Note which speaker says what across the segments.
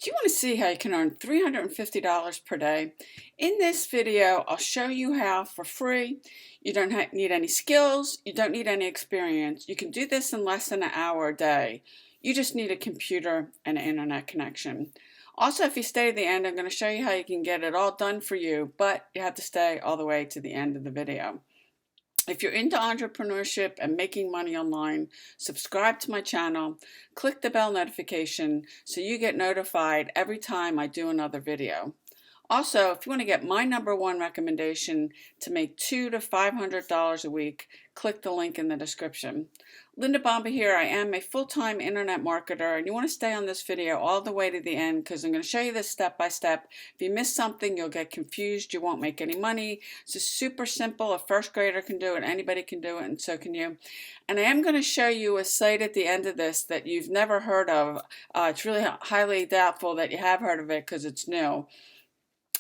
Speaker 1: Do you want to see how you can earn $350 per day? In this video, I'll show you how for free. You don't need any skills. You don't need any experience. You can do this in less than an hour a day. You just need a computer and an internet connection. Also, if you stay to the end, I'm going to show you how you can get it all done for you, but you have to stay all the way to the end of the video. If you're into entrepreneurship and making money online, subscribe to my channel, click the bell notification so you get notified every time I do another video. Also, if you want to get my #1 recommendation to make $200 to $500 a week, click the link in the description. Linda Bomba here. I am a full-time internet marketer, and you want to stay on this video all the way to the end because I'm going to show you this step by step. If you miss something, you'll get confused. You won't make any money. It's just super simple. A first grader can do it. Anybody can do it, and so can you. And I am going to show you a site at the end of this that you've never heard of. It's really highly doubtful that you have heard of it because it's new.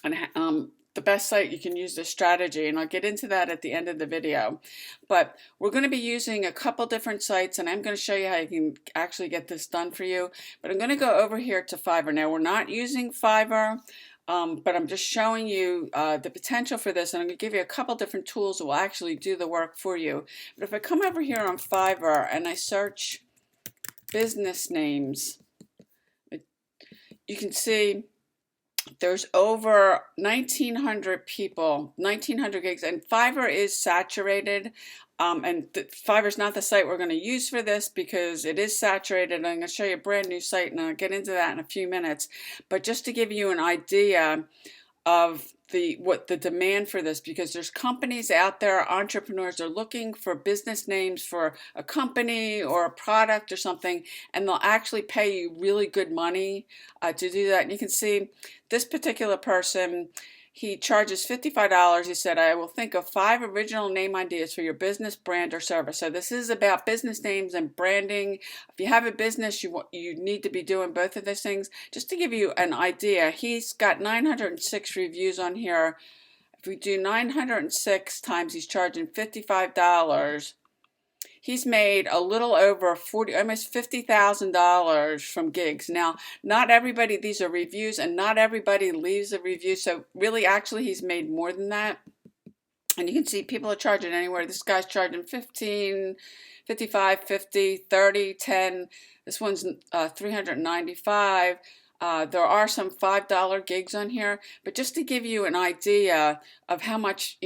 Speaker 1: And the best site you can use this strategy, and I'll get into that at the end of the video. But we're going to be using a couple different sites, and I'm going to show you how you can actually get this done for you. But I'm going to go over here to Fiverr. Now, we're not using Fiverr, but I'm just showing you the potential for this, and I'm going to give you a couple different tools that will actually do the work for you. But if I come over here on Fiverr and I search business names, you can see there's over 1,900 people, 1,900 gigs, and Fiverr is saturated. And Fiverr's not the site we're going to use for this because it is saturated. I'm going to show you a brand new site, and I'll get into that in a few minutes. But just to give you an idea of what the demand for this, because there's companies out there, entrepreneurs are looking for business names for a company or a product or something, and they'll actually pay you really good money to do that. And you can see this particular person, he charges $55. He said, I will think of 5 original name ideas for your business, brand, or service. So this is about business names and branding. If you have a business, you need to be doing both of those things. Just to give you an idea, he's got 906 reviews on here. If we do 906 times he's charging $55, he's made a little over almost $50,000 from gigs. Now, not everybody, these are reviews, and not everybody leaves a review. So really, actually, he's made more than that. And you can see people are charging anywhere. This guy's charging 15, 55, 50, 30, 10. This one's 395. There are some $5 gigs on here, but just to give you an idea of how much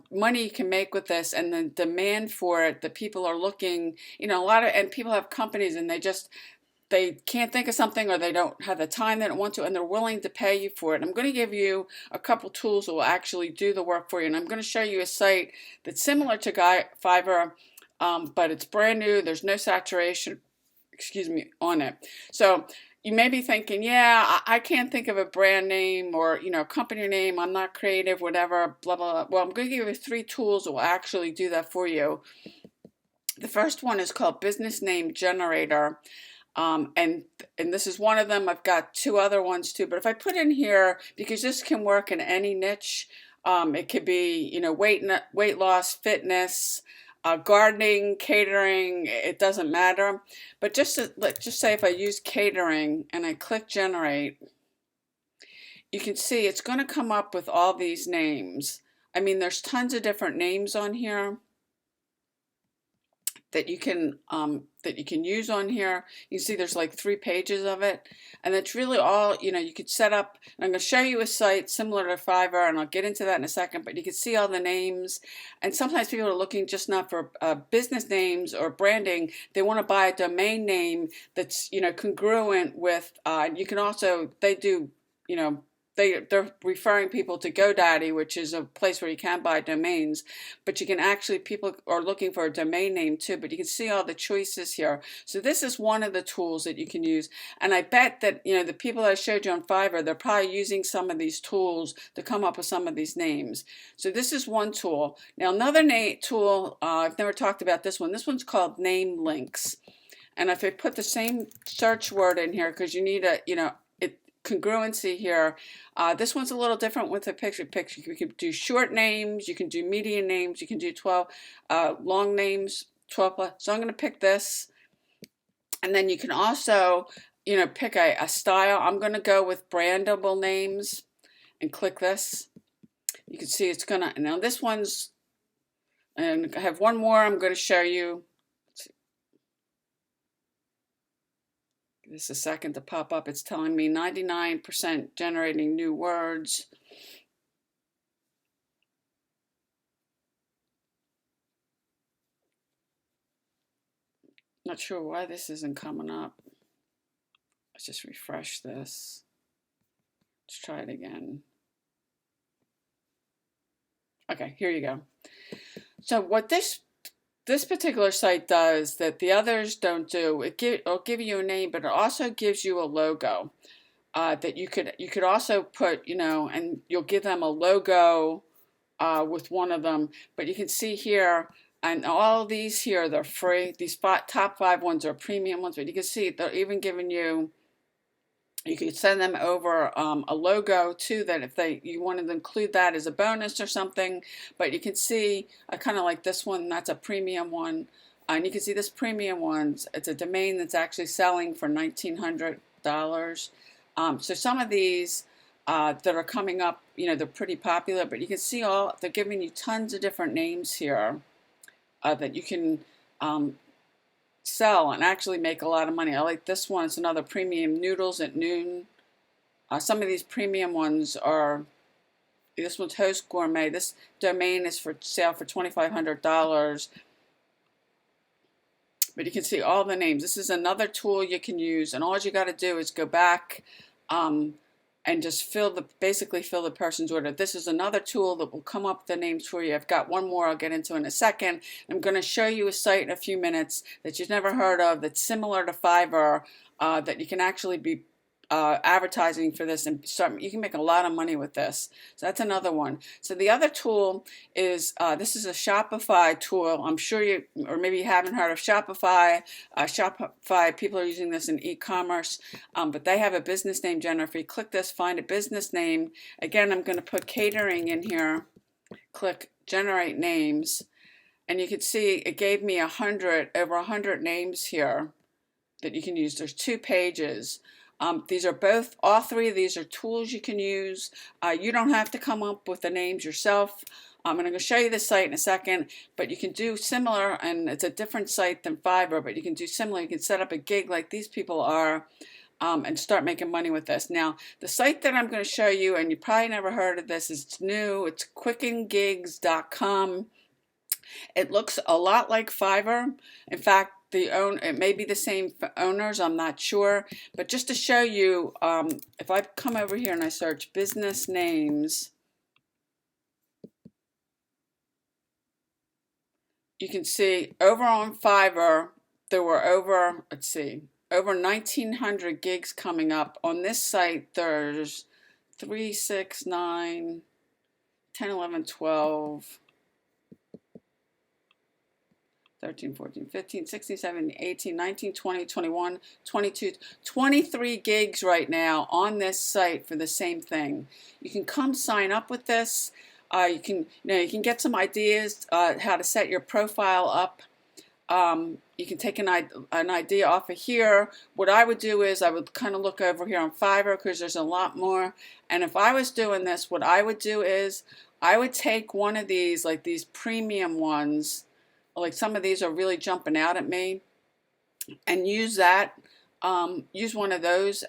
Speaker 1: money you can make with this, and the demand for it, that people are looking, and people have companies and they can't think of something, or they don't have the time, they don't want to, and they're willing to pay you for it. I'm going to give you a couple tools that will actually do the work for you, and I'm going to show you a site that's similar to Fiverr, but it's brand new. There's no saturation, on it. So you may be thinking, yeah, I can't think of a brand name or, company name. I'm not creative, whatever, blah, blah, blah. Well, I'm going to give you 3 tools that will actually do that for you. The first one is called Business Name Generator. And this is one of them. I've got 2 other ones too. But if I put in here, because this can work in any niche, it could be, weight loss, fitness, gardening, catering, it doesn't matter. But let's just say if I use catering and I click generate, you can see it's going to come up with all these names. I mean, there's tons of different names on here that you can use on here. You can see there's like 3 pages of it, and that's really all you could set up. And I'm going to show you a site similar to Fiverr, and I'll get into that in a second. But you can see all the names, and sometimes people are looking just not for business names or branding. They want to buy a domain name that's congruent with. You can also they do they're referring people to GoDaddy, which is a place where you can buy domains, but you can actually, people are looking for a domain name too, but you can see all the choices here. So this is one of the tools that you can use, and I bet that the people I showed you on Fiverr, they're probably using some of these tools to come up with some of these names. So this is one tool. Now another tool, I've never talked about this one. This one's called Name Links, and if I put the same search word in here, because you need a congruency here. This one's a little different with the picture. You can do short names, you can do medium names, you can do 12 long names, 12 plus. So I'm going to pick this. And then you can also pick a style. I'm going to go with brandable names and click this. You can see it's gonna, now this one's, and I have one more I'm going to show you. Give this a second to pop up. It's telling me 99% generating new words. Not sure why this isn't coming up. Let's just refresh this. Let's try it again. Okay, here you go. So what this particular site does that the others don't do, it'll give you a name, but it also gives you a logo that you could also put, and you'll give them a logo with one of them. But you can see here, and all these here, they're free. These top 5 ones are premium ones, but you can see they're even giving you. You could send them over a logo too, that if you wanted to include that as a bonus or something. But you can see, I kind of like this one, that's a premium one. And you can see this premium one's, it's a domain that's actually selling for $1,900. So some of these that are coming up, they're pretty popular, but you can see they're giving you tons of different names here that you can sell and actually make a lot of money. I like this one. It's another premium, noodles at noon. Some of these premium ones are, this one's Host Gourmet. This domain is for sale for $2,500. But you can see all the names. This is another tool you can use, and all you got to do is go back and just basically fill the person's order. This is another tool that will come up the names for you. I've got one more I'll get into in a second. I'm going to show you a site in a few minutes that you've never heard of that's similar to Fiverr, that you can actually be advertising for this and you can make a lot of money with this. So that's another one. So the other tool is, this is a Shopify tool. I'm sure you, or maybe you haven't heard of Shopify. Shopify, people are using this in e-commerce, but they have a business name generator. If you click this, find a business name. Again, I'm going to put catering in here. Click generate names. And you can see it gave me over 100 names here that you can use. There's 2 pages. These are all 3 of these are tools you can use. You don't have to come up with the names yourself. I'm going to show you the site in a second, but you can do similar, and it's a different site than Fiverr, but you can do similar. You can set up a gig like these people are and start making money with this. Now, the site that I'm going to show you, and you probably never heard of this, it's new. It's quickengigs.com. It looks a lot like Fiverr. In fact, it may be the same owners, I'm not sure. But just to show you, if I come over here and I search business names, you can see over on Fiverr, there were over 1,900 gigs coming up. On this site, there's 3, 6, 9, 10, 11, 12, 13, 14, 15, 16, 17, 18, 19, 20, 21, 22, 23 gigs right now on this site for the same thing. You can come sign up with this. You can get some ideas how to set your profile up. You can take an idea off of here. What I would do is I would kind of look over here on Fiverr because there's a lot more. And if I was doing this, what I would do is I would take one of these, like these premium ones, like some of these are really jumping out at me, and use that. Use one of those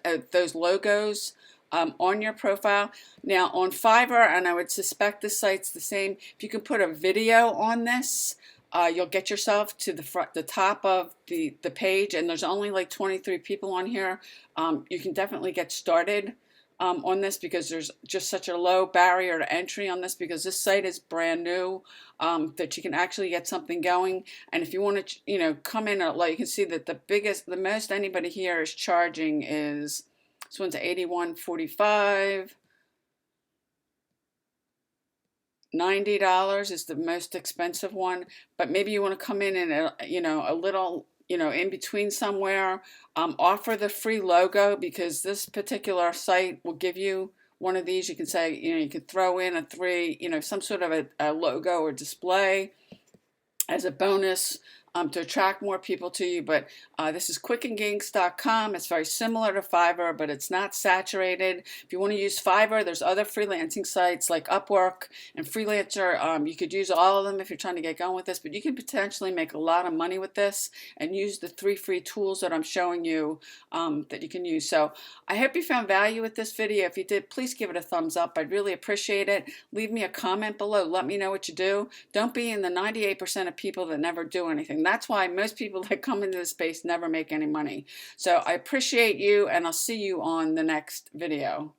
Speaker 1: logos on your profile. Now on Fiverr, and I would suspect this site's the same, if you can put a video on this, you'll get yourself to the top of the page, and there's only like 23 people on here. You can definitely get started on this because there's just such a low barrier to entry on this, because this site is brand new, that you can actually get something going. And if you want to, come in, like you can see that the most anybody here is charging is, this one's $81.45. $90 is the most expensive one, but maybe you want to come in and a little in between somewhere. Offer the free logo, because this particular site will give you one of these. You can say, you can throw in some sort of a logo or display as a bonus. to attract more people to you. But this is quickandginks.com. It's very similar to Fiverr, but it's not saturated. If you want to use Fiverr, there's other freelancing sites like Upwork and Freelancer. You could use all of them if you're trying to get going with this, but you can potentially make a lot of money with this and use the 3 free tools that I'm showing you that you can use. So I hope you found value with this video. If you did, please give it a thumbs up. I'd really appreciate it. Leave me a comment below. Let me know what you do. Don't be in the 98% of people that never do anything. That's why most people that come into this space never make any money. So I appreciate you, and I'll see you on the next video.